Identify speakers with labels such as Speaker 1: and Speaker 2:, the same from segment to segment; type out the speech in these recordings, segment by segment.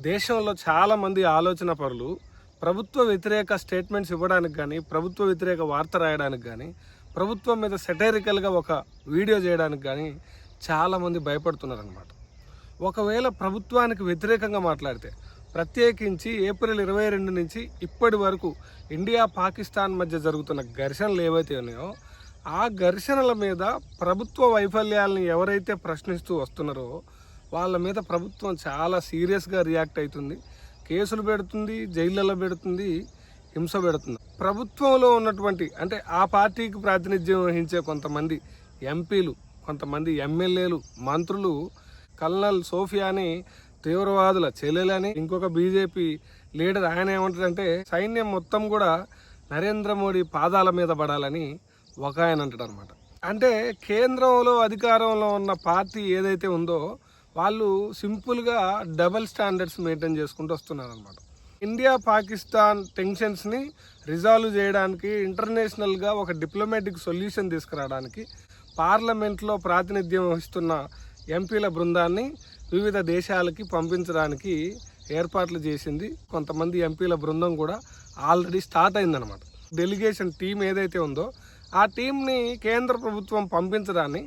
Speaker 1: దేశంలో చాలామంది ఆలోచన పరులు ప్రభుత్వ వ్యతిరేక స్టేట్మెంట్స్ ఇవ్వడానికి కానీ, ప్రభుత్వ వ్యతిరేక వార్త రాయడానికి కానీ, ప్రభుత్వం మీద సెటైరికల్గా ఒక వీడియో చేయడానికి కానీ చాలామంది భయపడుతున్నారనమాట. ఒకవేళ ప్రభుత్వానికి వ్యతిరేకంగా మాట్లాడితే, ప్రత్యేకించి ఏప్రిల్ 22 నుంచి ఇప్పటి వరకు ఇండియా పాకిస్తాన్ మధ్య జరుగుతున్న ఘర్షణలు ఏవైతే ఉన్నాయో ఆ ఘర్షణల మీద ప్రభుత్వ వైఫల్యాలను ఎవరైతే ప్రశ్నిస్తూ వస్తున్నారో వాళ్ళ మీద ప్రభుత్వం చాలా సీరియస్గా రియాక్ట్ అవుతుంది. కేసులు పెడుతుంది, జైళ్ళలో పెడుతుంది, హింస పెడుతుంది. ప్రభుత్వంలో ఉన్నటువంటి అంటే ఆ పార్టీకి ప్రాతినిధ్యం వహించే కొంతమంది ఎంపీలు, కొంతమంది ఎమ్మెల్యేలు, మంత్రులు కల్నల్ సోఫియాని తీవ్రవాదుల చెల్లెలని, ఇంకొక బీజేపీ లీడర్ ఆయన ఏమంటాడంటే సైన్యం మొత్తం కూడా నరేంద్ర మోడీ పాదాల మీద పడాలని ఒక ఆయన అంటాడు అనమాట. అంటే కేంద్రంలో అధికారంలో ఉన్న పార్టీ ఏదైతే ఉందో వాళ్ళు సింపుల్గా డబల్ స్టాండర్డ్స్ మెయింటైన్ చేసుకుంటూ వస్తున్నారు అనమాట. ఇండియా పాకిస్తాన్ టెన్షన్స్ని రిజాల్వ్ చేయడానికి, ఇంటర్నేషనల్గా ఒక డిప్లొమాటిక్ సొల్యూషన్ తీసుకురావడానికి పార్లమెంట్లో ప్రాతినిధ్యం వహిస్తున్న ఎంపీల బృందాన్ని వివిధ దేశాలకి పంపించడానికి ఏర్పాట్లు చేసింది. కొంతమంది ఎంపీల బృందం కూడా ఆల్రెడీ స్టార్ట్ అయిందనమాట. డెలిగేషన్ టీం ఏదైతే ఉందో ఆ టీంని కేంద్ర ప్రభుత్వం పంపించడాన్ని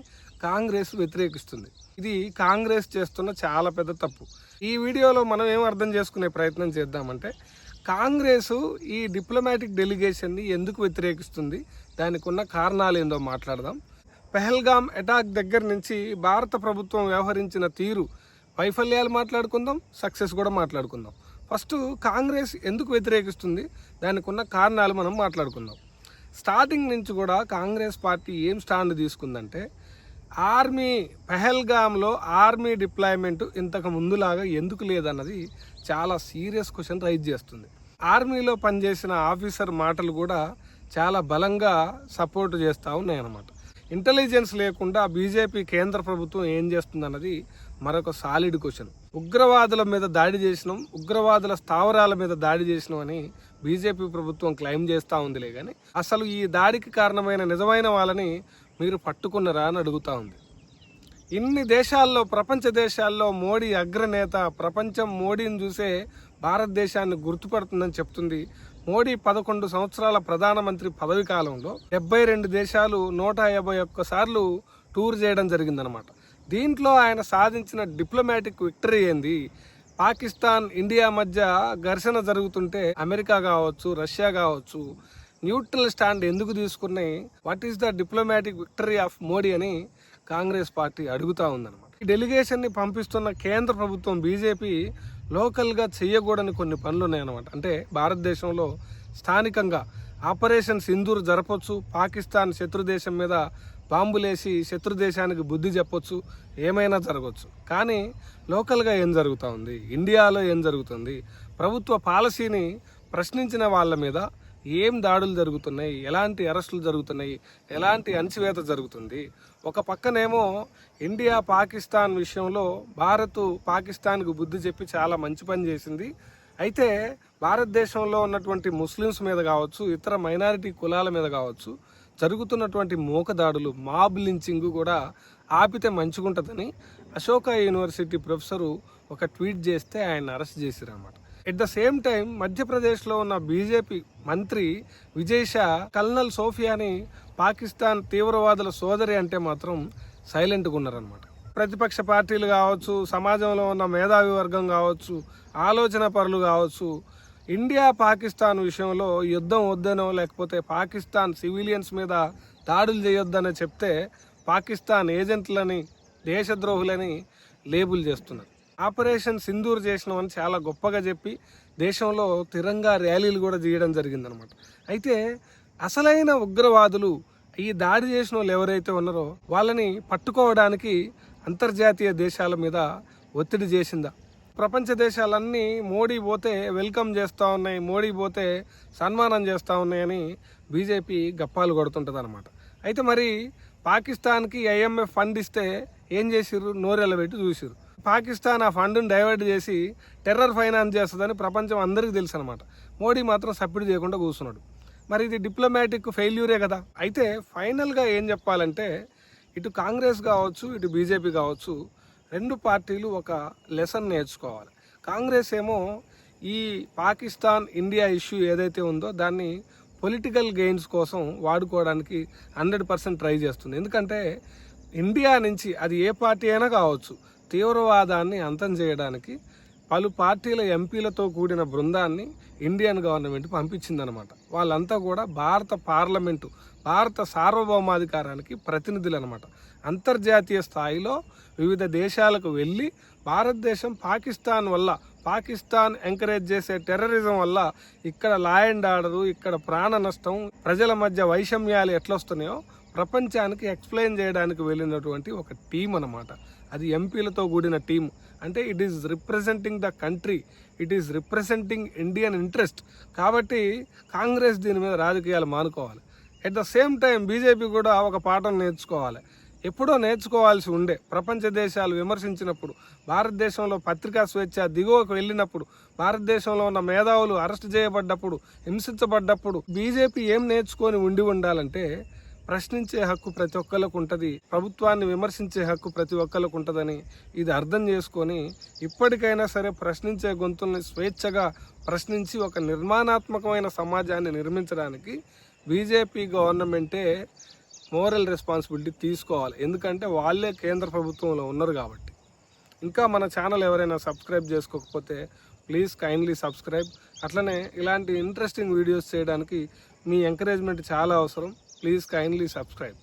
Speaker 1: కాంగ్రెస్ వ్యతిరేకిస్తుంది. ఇది కాంగ్రెస్ చేస్తున్న చాలా పెద్ద తప్పు. ఈ వీడియోలో మనం ఏం అర్థం చేసుకునే ప్రయత్నం చేద్దామంటే, కాంగ్రెస్ ఈ డిప్లొమాటిక్ డెలిగేషన్ని ఎందుకు వ్యతిరేకిస్తుంది, దానికి ఉన్న కారణాలు ఏందో మాట్లాడదాం. పెహల్గాం అటాక్ దగ్గర నుంచి భారత ప్రభుత్వం వ్యవహరించిన తీరు, వైఫల్యాలు మాట్లాడుకుందాం, సక్సెస్ కూడా మాట్లాడుకుందాం. ఫస్ట్ కాంగ్రెస్ ఎందుకు వ్యతిరేకిస్తుంది, దానికి ఉన్న కారణాలు మనం మాట్లాడుకుందాం. స్టార్టింగ్ నుంచి కూడా కాంగ్రెస్ పార్టీ ఏం స్టాండ్ తీసుకుందంటే, ఆర్మీ పెహల్గామ్లో ఆర్మీ డిప్లాయ్మెంట్ ఇంతకు ముందులాగా ఎందుకు లేదన్నది చాలా సీరియస్ క్వశ్చన్ రైజ్ చేస్తుంది. ఆర్మీలో పనిచేసిన ఆఫీసర్ మాటలు కూడా చాలా బలంగా సపోర్ట్ చేస్తూ ఉన్నాయన్నమాట. ఇంటెలిజెన్స్ లేకుండా బీజేపీ కేంద్ర ప్రభుత్వం ఏం చేస్తుందన్నది మరొక సాలిడ్ క్వశ్చన్. ఉగ్రవాదుల మీద దాడి చేసినాం, ఉగ్రవాదుల స్థావరాల మీద దాడి చేసినాం అని బీజేపీ ప్రభుత్వం క్లెయిమ్ చేస్తూ ఉందిలే కానీ అసలు ఈ దాడికి కారణమైన నిజమైన వాళ్ళని మీరు పట్టుకున్నారా అని అడుగుతూ ఉంది. ఇన్ని దేశాల్లో, ప్రపంచ దేశాల్లో మోడీ అగ్రనేత, ప్రపంచం మోడీని చూసే భారతదేశాన్ని గుర్తుపడుతుందని చెప్తుంది. మోడీ 11 సంవత్సరాల ప్రధానమంత్రి పదవి కాలంలో 72 దేశాలు 151 సార్లు టూర్ చేయడం జరిగిందనమాట. దీంట్లో ఆయన సాధించిన డిప్లొమాటిక్ విక్టరీ ఏంది? పాకిస్తాన్, ఇండియా మధ్య ఘర్షణ జరుగుతుంటే అమెరికా కావచ్చు, రష్యా కావచ్చు న్యూట్రల్ స్టాండ్ ఎందుకు తీసుకున్నాయి? What is the diplomatic victory of Modi అని కాంగ్రెస్ పార్టీ అడుగుతూ ఉందన్నమాట. ఈ డెలిగేషన్ని పంపిస్తున్న కేంద్ర ప్రభుత్వం బీజేపీ లోకల్గా చేయకూడని కొన్ని పనులు ఉన్నాయన్నమాట. అంటే భారతదేశంలో స్థానికంగా ఆపరేషన్ సింధూర్ జరపొచ్చు, పాకిస్తాన్ శత్రుదేశం మీద బాంబులేసి శత్రుదేశానికి బుద్ధి చెప్పొచ్చు, ఏమైనా జరగవచ్చు. కానీ లోకల్గా ఏం జరుగుతూ ఉంది, ఇండియాలో ఏం జరుగుతుంది, ప్రభుత్వ పాలసీని ప్రశ్నించిన వాళ్ళ మీద ఏం దాడులు జరుగుతున్నాయి, ఎలాంటి అరెస్టులు జరుగుతున్నాయి, ఎలాంటి అణచివేత జరుగుతుంది. ఒక పక్కనేమో ఇండియా పాకిస్తాన్ విషయంలో భారత్ పాకిస్తాన్కు బుద్ధి చెప్పి చాలా మంచి పని చేసింది. అయితే భారతదేశంలో ఉన్నటువంటి ముస్లిమ్స్ మీద కావచ్చు, ఇతర మైనారిటీ కులాల మీద కావచ్చు జరుగుతున్నటువంటి మోకదాడులు, మాబ్ లించింగ్ కూడా ఆపితే మంచిగుంటుందని అశోక యూనివర్సిటీ ప్రొఫెసరు ఒక ట్వీట్ చేస్తే ఆయన అరెస్ట్ చేశారన్నమాట. ఎట్ ద సేమ్ టైం మధ్యప్రదేశ్లో ఉన్న బీజేపీ మంత్రి విజయ్ షా కల్నల్ సోఫియాని పాకిస్తాన్ తీవ్రవాదుల సోదరి అంటే మాత్రం సైలెంట్గా ఉన్నారనమాట. ప్రతిపక్ష పార్టీలు కావచ్చు, సమాజంలో ఉన్న మేధావి వర్గం కావచ్చు, ఆలోచన పరులు కావచ్చు, ఇండియా పాకిస్తాన్ విషయంలో యుద్ధం వద్దనో లేకపోతే పాకిస్తాన్ సివిలియన్స్ మీద దాడులు చేయొద్దనో చెప్తే పాకిస్తాన్ ఏజెంట్లని, దేశద్రోహులని లేబుల్ చేస్తున్నారు. ఆపరేషన్ సింధూర్ చేసినామని చాలా గొప్పగా చెప్పి దేశంలో తిరంగా ర్యాలీలు కూడా చేయడం జరిగిందనమాట. అయితే అసలైన ఉగ్రవాదులు, ఈ దాడి చేసిన వాళ్ళు ఎవరైతే ఉన్నారో వాళ్ళని పట్టుకోవడానికి అంతర్జాతీయ దేశాల మీద ఒత్తిడి చేసిందా? ప్రపంచ దేశాలన్నీ మోడీ పోతే వెల్కమ్ చేస్తూ ఉన్నాయి, మోడీ పోతే సన్మానం చేస్తూ ఉన్నాయని బీజేపీ గప్పాలు కొడుతుంటుంది అనమాట. అయితే మరి పాకిస్తాన్కి ఐఎంఎఫ్ ఫండ్ ఇస్తే ఏం చేసిర్రు? నోరెళ్ళబెట్టి చూసిర్రు. పాకిస్తాన్ ఆ ఫండ్ని డైవర్ట్ చేసి టెర్రర్ ఫైనాన్స్ చేస్తుందని ప్రపంచం అందరికీ తెలుసు అనమాట. మోడీ మాత్రం సపోర్ట్ చేయకుండా కూర్చున్నాడు. మరి ఇది డిప్లొమాటిక్ ఫెయిల్యూరే కదా. అయితే ఫైనల్గా ఏం చెప్పాలంటే, ఇటు కాంగ్రెస్ కావచ్చు, ఇటు బీజేపీ కావచ్చు, రెండు పార్టీలు ఒక లెసన్ నేర్చుకోవాలి. కాంగ్రెస్ ఏమో ఈ పాకిస్తాన్ ఇండియా ఇష్యూ ఏదైతే ఉందో దాన్ని పొలిటికల్ గెయిన్స్ కోసం వాడుకోవడానికి 100% ట్రై చేస్తుంది. ఎందుకంటే ఇండియా నుంచి అది ఏ పార్టీ అయినా కావచ్చు తీవ్రవాదాన్ని అంతం చేయడానికి పలు పార్టీల ఎంపీలతో కూడిన బృందాన్ని ఇండియన్ గవర్నమెంట్ పంపించిందనమాట. వాళ్ళంతా కూడా భారత పార్లమెంటు, భారత సార్వభౌమాధికారానికి ప్రతినిధులు అనమాట. అంతర్జాతీయ స్థాయిలో వివిధ దేశాలకు వెళ్ళి భారతదేశం పాకిస్తాన్ ఎంకరేజ్ చేసే టెర్రరిజం వల్ల ఇక్కడ లా అండ్ ఆర్డరు, ఇక్కడ ప్రాణ నష్టం, ప్రజల మధ్య వైషమ్యాలు ఎట్లొస్తున్నాయో ప్రపంచానికి ఎక్స్ప్లెయిన్ చేయడానికి వెళ్ళినటువంటి ఒక టీం అనమాట. అది ఎంపీలతో కూడిన టీం. అంటే it is representing the country, it is representing Indian interest. కాబట్టి కాంగ్రెస్ దీని మీద రాజకీయాలు మానుకోవాలి. At the same time BJP కూడా ఒక పాఠం నేర్చుకోవాలి. ఎప్పుడో నేర్చుకోవాల్సి ఉండే. ప్రపంచ దేశాలు విమర్శించినప్పుడు, భారతదేశంలో పత్రికా స్వేచ్ఛ దిగువకు వెళ్ళినప్పుడు, భారతదేశంలో ఉన్న మేధావులు అరెస్ట్ చేయబడ్డప్పుడు, హింసించబడ్డప్పుడు బీజేపీ ఏం నేర్చుకొని ఉండాలంటే ప్రశ్నించే హక్కు ప్రతి ఒక్కరికి ఉంటుంది, ప్రభుత్వాన్ని విమర్శించే హక్కు ప్రతి ఒక్కరికి ఉంటుందని ఇది అర్థం చేసుకొని ఇప్పటికైనా సరే ప్రశ్నించే గొంతుల్ని స్వేచ్ఛగా ప్రశ్నించి ఒక నిర్మాణాత్మకమైన సమాజాన్ని నిర్మించడానికి బీజేపీ గవర్నమెంటే మోరల్ రెస్పాన్సిబిలిటీ తీసుకోవాలి. ఎందుకంటే వాళ్ళే కేంద్ర ప్రభుత్వంలో ఉన్నారు కాబట్టి. ఇంకా మన ఛానల్ ఎవరైనా సబ్స్క్రైబ్ చేసుకోకపోతే ప్లీజ్ కైండ్లీ సబ్స్క్రైబ్. అట్లనే ఇలాంటి ఇంట్రెస్టింగ్ వీడియోస్ చేయడానికి మీ ఎంకరేజ్మెంట్ చాలా అవసరం. Please kindly subscribe.